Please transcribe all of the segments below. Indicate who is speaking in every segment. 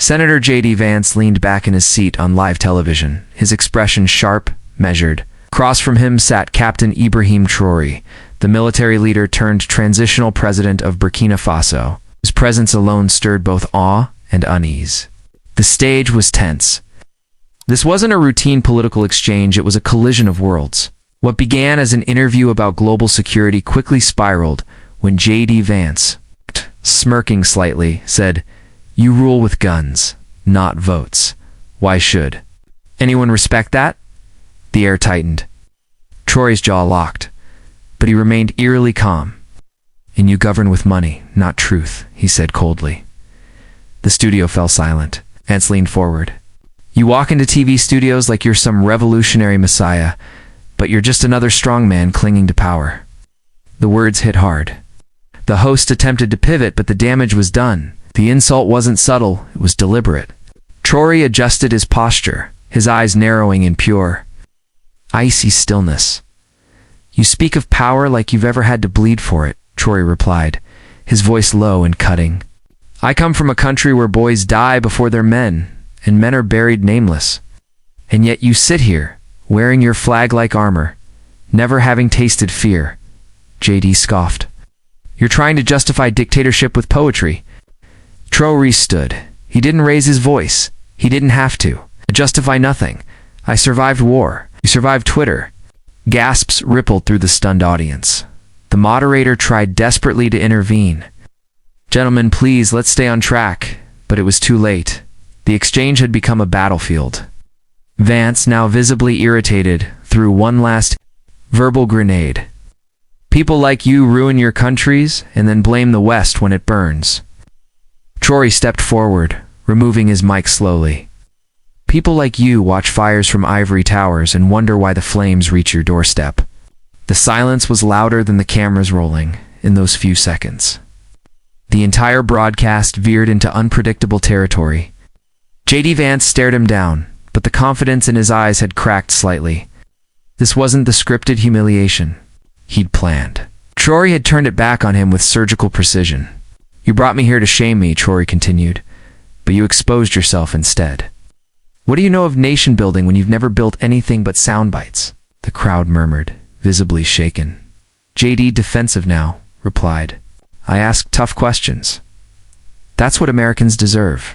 Speaker 1: Senator J.D. Vance leaned back in his seat on live television, his expression sharp, measured. Across from him sat Captain Ibrahim Traoré, the military leader turned transitional president of Burkina Faso, whose presence alone stirred both awe and unease. The stage was tense. This wasn't a routine political exchange, it was a collision of worlds. What began as an interview about global security quickly spiraled when J.D. Vance, smirking slightly, said, "You rule with guns, not votes. Why should anyone respect that?" The air tightened. Traoré's jaw locked, but he remained eerily calm. "And you govern with money, not truth," he said coldly. The studio fell silent. Vance leaned forward. "You walk into TV studios like you're some revolutionary messiah, but you're just another strongman clinging to power." The words hit hard. The host attempted to pivot, but the damage was done. The insult wasn't subtle, it was deliberate. Traoré adjusted his posture, his eyes narrowing in pure, icy stillness. "You speak of power like you've ever had to bleed for it," Traoré replied, his voice low and cutting. "I come from a country where boys die before their men, and men are buried nameless. And yet you sit here, wearing your flag-like armor, never having tasted fear." J.D. scoffed. "You're trying to justify dictatorship with poetry." Traoré stood. He didn't raise his voice. He didn't have to. "Justify nothing. I survived war. You survived Twitter." Gasps rippled through the stunned audience. The moderator tried desperately to intervene. "Gentlemen, please, let's stay on track." But it was too late. The exchange had become a battlefield. Vance, now visibly irritated, threw one last verbal grenade. "People like you ruin your countries and then blame the West when it burns." Traoré stepped forward, removing his mic slowly. "People like you watch fires from ivory towers and wonder why the flames reach your doorstep." The silence was louder than the cameras rolling in those few seconds. The entire broadcast veered into unpredictable territory. J.D. Vance stared him down, but the confidence in his eyes had cracked slightly. This wasn't the scripted humiliation he'd planned. Traoré had turned it back on him with surgical precision. "You brought me here to shame me," Traoré continued, "but you exposed yourself instead. What do you know of nation building when you've never built anything but sound bites?" The crowd murmured, visibly shaken. J.D., defensive now, replied, "I ask tough questions. That's what Americans deserve."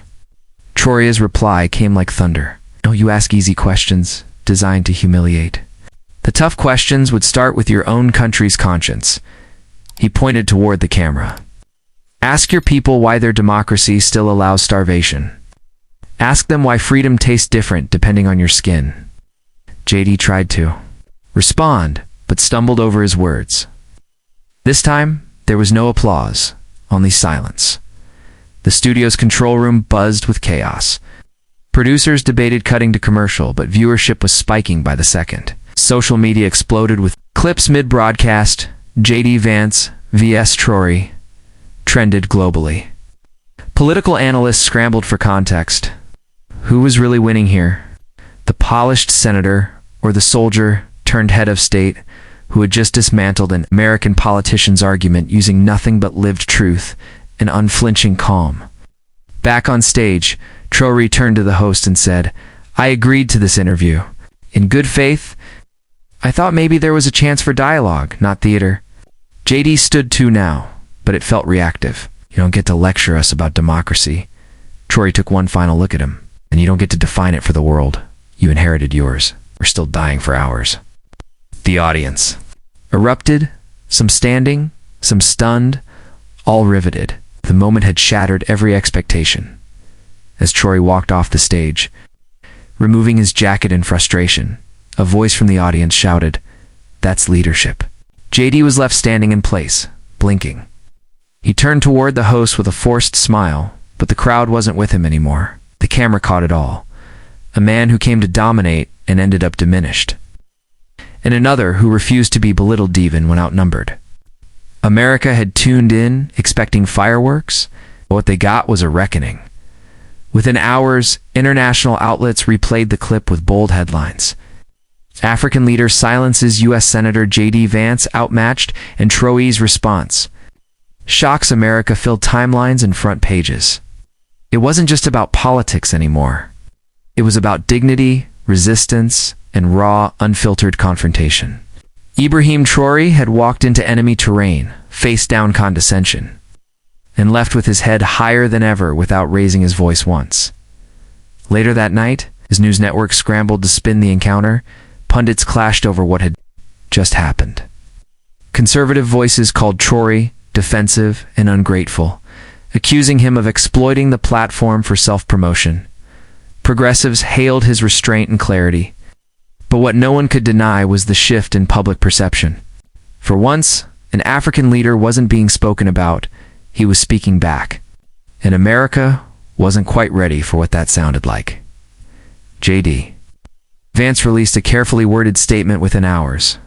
Speaker 1: Traoré's reply came like thunder. "No, you ask easy questions, designed to humiliate. The tough questions would start with your own country's conscience." He pointed toward the camera. "Ask your people why their democracy still allows starvation. Ask them why freedom tastes different depending on your skin." J.D. tried to respond, but stumbled over his words. This time, there was no applause, only silence. The studio's control room buzzed with chaos. Producers debated cutting to commercial, but viewership was spiking by the second. Social media exploded with clips mid-broadcast. J.D. Vance vs. Traoré trended globally. Political analysts scrambled for context. Who was really winning here? The polished senator or the soldier turned head of state who had just dismantled an American politician's argument using nothing but lived truth and unflinching calm? Back on stage, Traoré turned to the host and said, "I agreed to this interview. In good faith, I thought maybe there was a chance for dialogue, not theater." J.D. stood too now, but it felt reactive. "You don't get to lecture us about democracy." Traoré took one final look at him. "And you don't get to define it for the world. You inherited yours. We're still dying for ours." The audience erupted, some standing, some stunned, all riveted. The moment had shattered every expectation. As Traoré walked off the stage, removing his jacket in frustration, a voice from the audience shouted, "That's leadership." J.D. was left standing in place, blinking. He turned toward the host with a forced smile, but the crowd wasn't with him anymore. The camera caught it all. A man who came to dominate and ended up diminished. And another who refused to be belittled even when outnumbered. America had tuned in, expecting fireworks, but what they got was a reckoning. Within hours, international outlets replayed the clip with bold headlines. African leader silences U.S. Senator J.D. Vance outmatched, and Traoré's response shocks America filled timelines and front pages. It wasn't just about politics anymore. It was about dignity, resistance, and raw, unfiltered confrontation. Ibrahim Traoré had walked into enemy terrain, face-down condescension, and left with his head higher than ever without raising his voice once. Later that night, as news networks scrambled to spin the encounter, pundits clashed over what had just happened. Conservative voices called Traoré defensive and ungrateful, accusing him of exploiting the platform for self-promotion. Progressives hailed his restraint and clarity, but what no one could deny was the shift in public perception. For once, an African leader wasn't being spoken about, he was speaking back. And America wasn't quite ready for what that sounded like. JD. Vance released a carefully worded statement within hours.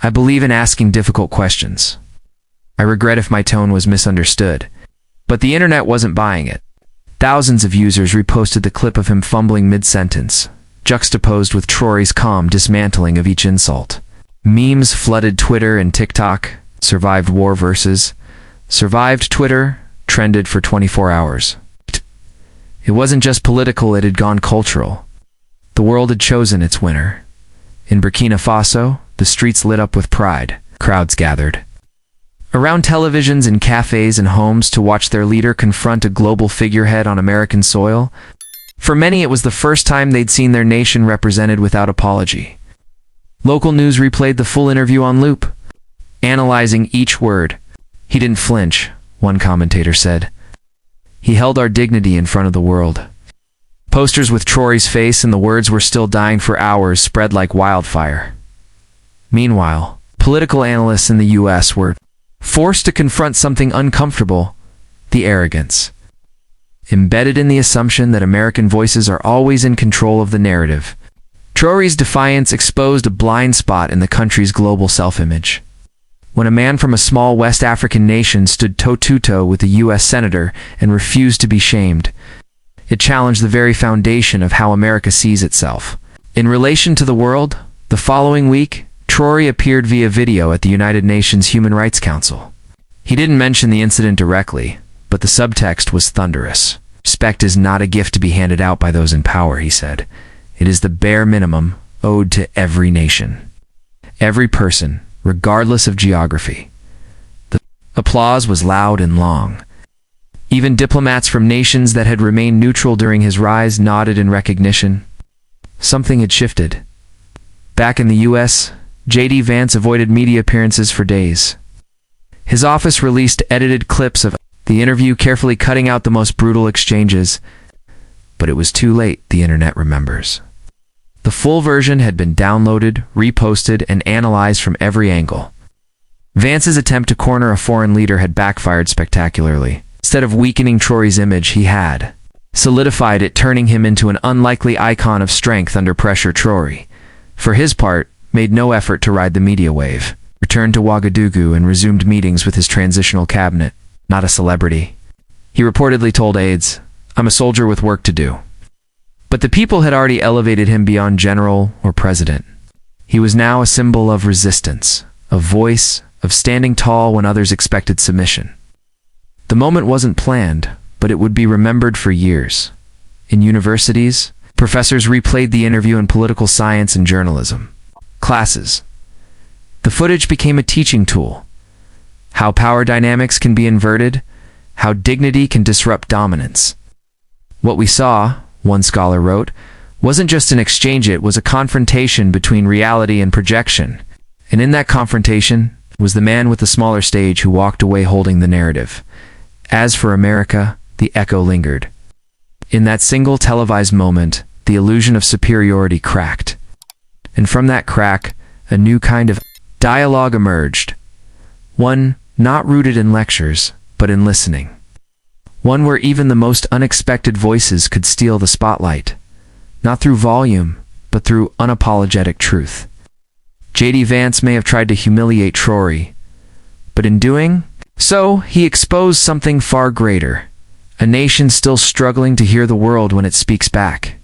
Speaker 1: I believe in asking difficult questions. I regret if my tone was misunderstood, but the internet wasn't buying it. Thousands of users reposted the clip of him fumbling mid-sentence, juxtaposed with Traoré's calm dismantling of each insult. Memes flooded Twitter and TikTok. Survived war versus survived Twitter trended for 24 hours. It wasn't just political, it had gone cultural. The world had chosen its winner. In Burkina Faso, the streets lit up with pride. Crowds gathered around televisions in cafes and homes to watch their leader confront a global figurehead on American soil. For many, it was the first time they'd seen their nation represented without apology. Local news replayed the full interview on loop, analyzing each word. He didn't flinch, one commentator said. He held our dignity in front of the world. Posters with Traoré's face and the words "we're still dying" for hours spread like wildfire. Meanwhile, political analysts in the U.S. were forced to confront something uncomfortable: the arrogance embedded in the assumption that American voices are always in control of the narrative. Traoré's defiance exposed a blind spot in the country's global self-image. When a man from a small West African nation stood toe-to-toe with a U.S. senator and refused to be shamed, it challenged the very foundation of how America sees itself. In relation to the world, the following week, Traoré appeared via video at the United Nations Human Rights Council. He didn't mention the incident directly, but the subtext was thunderous. Respect is not a gift to be handed out by those in power, he said. It is the bare minimum owed to every nation. Every person, regardless of geography. The applause was loud and long. Even diplomats from nations that had remained neutral during his rise nodded in recognition. Something had shifted. Back in the U.S., J.D. Vance avoided media appearances for days. His office released edited clips of the interview, carefully cutting out the most brutal exchanges. But it was too late, the internet remembers. The full version had been downloaded, reposted, and analyzed from every angle. Vance's attempt to corner a foreign leader had backfired spectacularly. Instead of weakening Traoré's image, he had solidified it, turning him into an unlikely icon of strength under pressure. Traoré, for his part, made no effort to ride the media wave, returned to Ouagadougou and resumed meetings with his transitional cabinet. Not a celebrity. He reportedly told aides, "I'm a soldier with work to do." But the people had already elevated him beyond general or president. He was now a symbol of resistance, of voice, of standing tall when others expected submission. The moment wasn't planned, but it would be remembered for years. In universities, professors replayed the interview in political science and journalism classes. The footage became a teaching tool. How power dynamics can be inverted, how dignity can disrupt dominance. What we saw, one scholar wrote, wasn't just an exchange, it was a confrontation between reality and projection. And in that confrontation was the man with the smaller stage who walked away holding the narrative. As for America, the echo lingered. In that single televised moment, the illusion of superiority cracked. And from that crack, a new kind of dialogue emerged. One not rooted in lectures, but in listening. One where even the most unexpected voices could steal the spotlight, not through volume, but through unapologetic truth. J.D. Vance may have tried to humiliate Traoré, but in doing so, he exposed something far greater, a nation still struggling to hear the world when it speaks back.